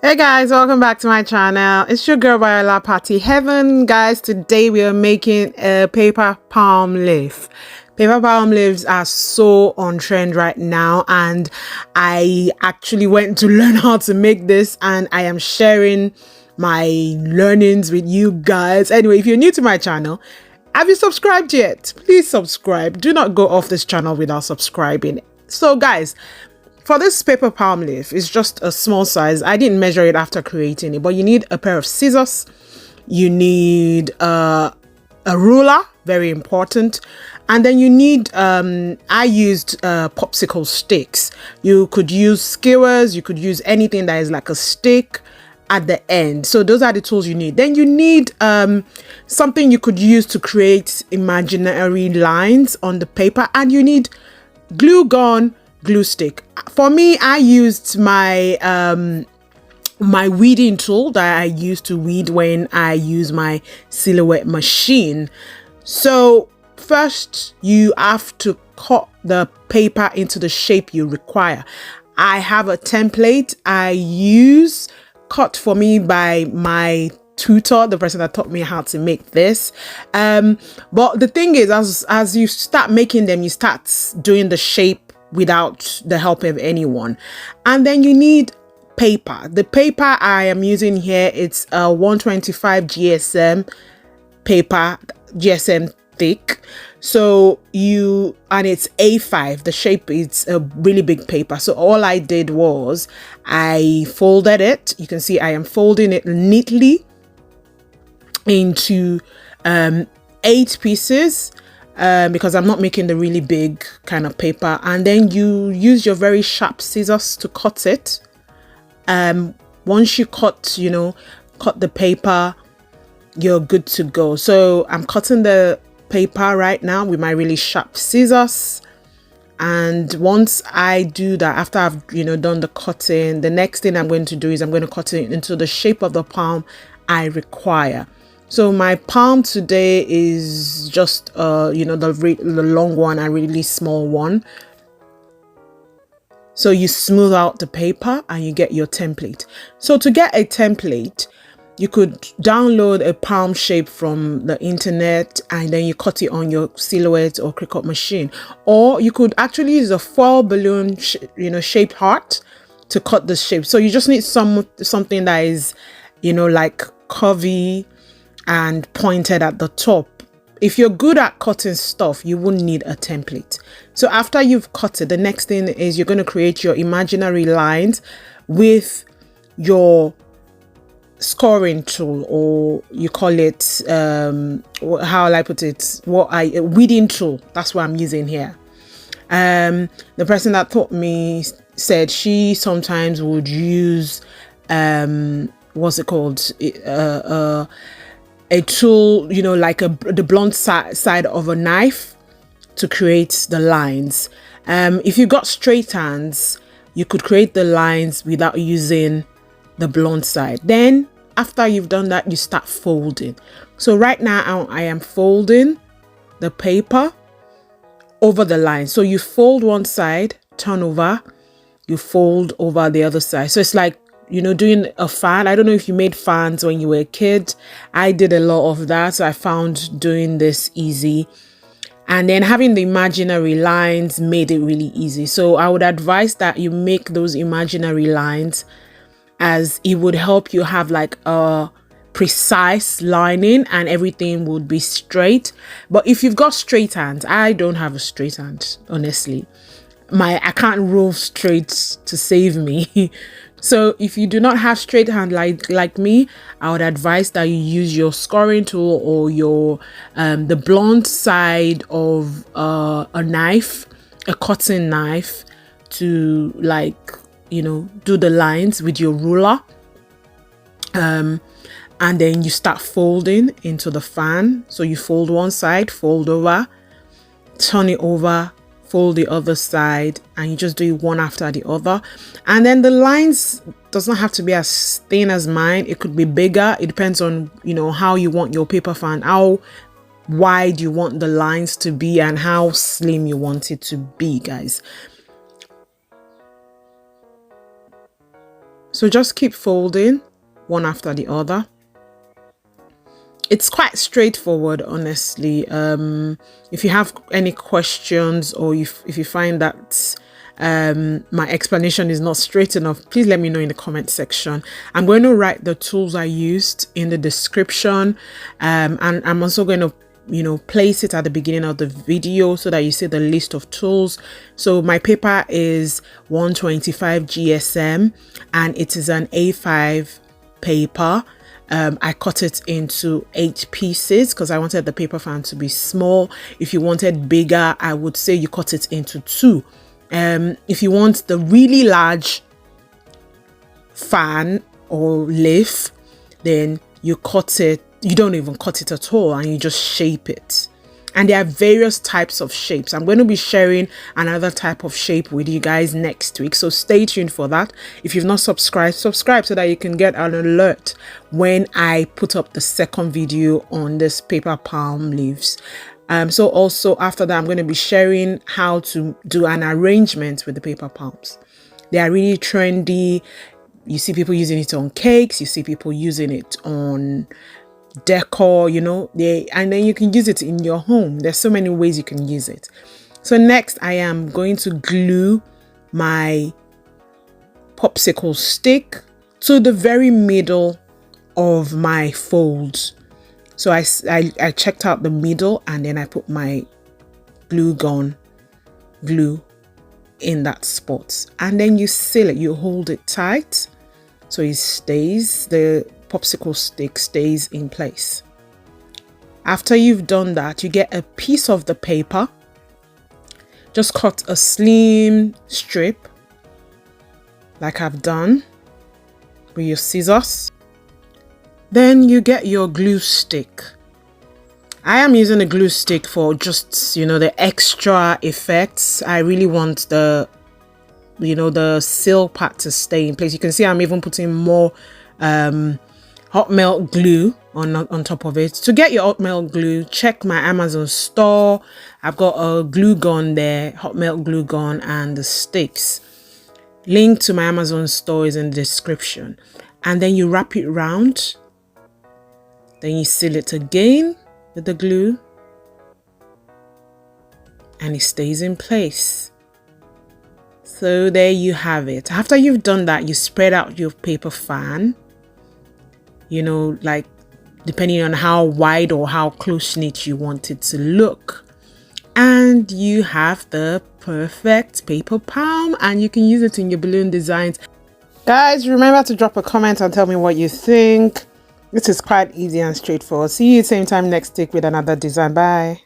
Hey guys, welcome back to my channel. It's your girl Viola Party Heaven. Guys, today we are making a paper palm leaf. Paper palm leaves are so on trend right now, and I actually went to learn how to make this, and I am sharing my learnings with you guys. Anyway, if you're new to my channel, have you subscribed yet? Please subscribe. Do not go off this channel without subscribing. So guys, for this paper palm leaf, it's just a small size. I didn't measure it after creating it, but you need a pair of scissors. You need a ruler, very important. And then you need, I used popsicle sticks. You could use skewers, you could use anything that is like a stick at the end. So those are the tools you need. Then you need something you could use to create imaginary lines on the paper, and you need glue gun, glue stick. For me, I used my my weeding tool that I use to weed when I use my silhouette machine. So first you have to cut the paper into the shape you require. I have a template I use, cut for me by my tutor, the person that taught me how to make this. But the thing is, as you start making them, you start doing the shape without the help of anyone. And then you need paper. The paper I am using here, it's a 125 GSM paper, GSM thick. So and it's A5. The shape is a really big paper. So all I did was I folded it. You can see I am folding it neatly into 8 pieces. Because I'm not making the really big kind of paper. And then you use your very sharp scissors to cut it. Once you cut the paper, you're good to go. So I'm cutting the paper right now with my really sharp scissors. And once I do that, after I've done the cutting, the next thing I'm going to do is I'm going to cut it into the shape of the palm I require. So my palm today is just the long one and really small one. So you smooth out the paper and you get your template. So to get a template, you could download a palm shape from the internet and then you cut it on your silhouette or Cricut machine. Or you could actually use a foil balloon shaped heart to cut the shape. So you just need something that is like curvy and pointed at the top. If you're good at cutting stuff, you wouldn't need a template. So after you've cut it, the next thing is you're going to create your imaginary lines with your scoring tool, or you call it how will I put it, a weeding tool. That's what I'm using here. The person that taught me said she sometimes would use what's it called, a tool, like the blunt side of a knife to create the lines. If you got straight hands, you could create the lines without using the blunt side. Then after you've done that, you start folding. So right now I am folding the paper over the line. So you fold one side, turn over, you fold over the other side. So it's like doing a fan. I don't know if you made fans when you were a kid. I did a lot of that, so I found doing this easy. And then having the imaginary lines made it really easy. So I would advise that you make those imaginary lines, as it would help you have like a precise lining and everything would be straight. But if you've got straight hands, I don't have a straight hand, honestly. I can't roll straight to save me. So if you do not have straight hand like me, I would advise that you use your scoring tool or your the blunt side of a knife, a cutting knife, to do the lines with your ruler. And then you start folding into the fan. So you fold one side, fold over, turn it over, fold the other side, and you just do it one after the other. And then the lines does not have to be as thin as mine. It could be bigger. It depends on how you want your paper fan, how wide you want the lines to be, and how slim you want it to be, guys. So just keep folding one after the other. It's quite straightforward, honestly. If you have any questions, or if you find that my explanation is not straight enough, please let me know in the comment section. I'm going to write the tools I used in the description, and I'm also going to place it at the beginning of the video so that you see the list of tools. So my paper is 125 GSM and it is an A5 paper. I cut it into 8 pieces because I wanted the paper fan to be small. If you wanted bigger, I would say you cut it into 2. If you want the really large fan or leaf, then you don't even cut it at all, and you just shape it. And there are various types of shapes. I'm going to be sharing another type of shape with you guys next week, so stay tuned for that. If you've not subscribed, subscribe so that you can get an alert when I put up the second video on this paper palm leaves. So also after that, I'm going to be sharing how to do an arrangement with the paper palms. They are really trendy. You see people using it on cakes, you see people using it on decor, and then you can use it in your home. There's so many ways you can use it. So next I am going to glue my popsicle stick to the very middle of my folds. So I checked out the middle, and then I put my glue in that spot, and then you seal it. You hold it tight so it stays, the popsicle stick stays in place. After you've done that, you get a piece of the paper. Just cut a slim strip like I've done with your scissors. Then you get your glue stick. I am using a glue stick for just, the extra effects. I really want the seal part to stay in place. You can see I'm even putting more hot melt glue on top of it. To get your hot melt glue, check my Amazon store. I've got a glue gun there, hot melt glue gun, and the sticks. Link to my Amazon store is in the description. And then you wrap it round. Then you seal it again with the glue, and it stays in place. So there you have it. After you've done that, you spread out your paper fan, like depending on how wide or how close knit you want it to look. And you have the perfect paper palm, and you can use it in your balloon designs. Guys, remember to drop a comment and tell me what you think. This is quite easy and straightforward. See you same time next week with another design. Bye.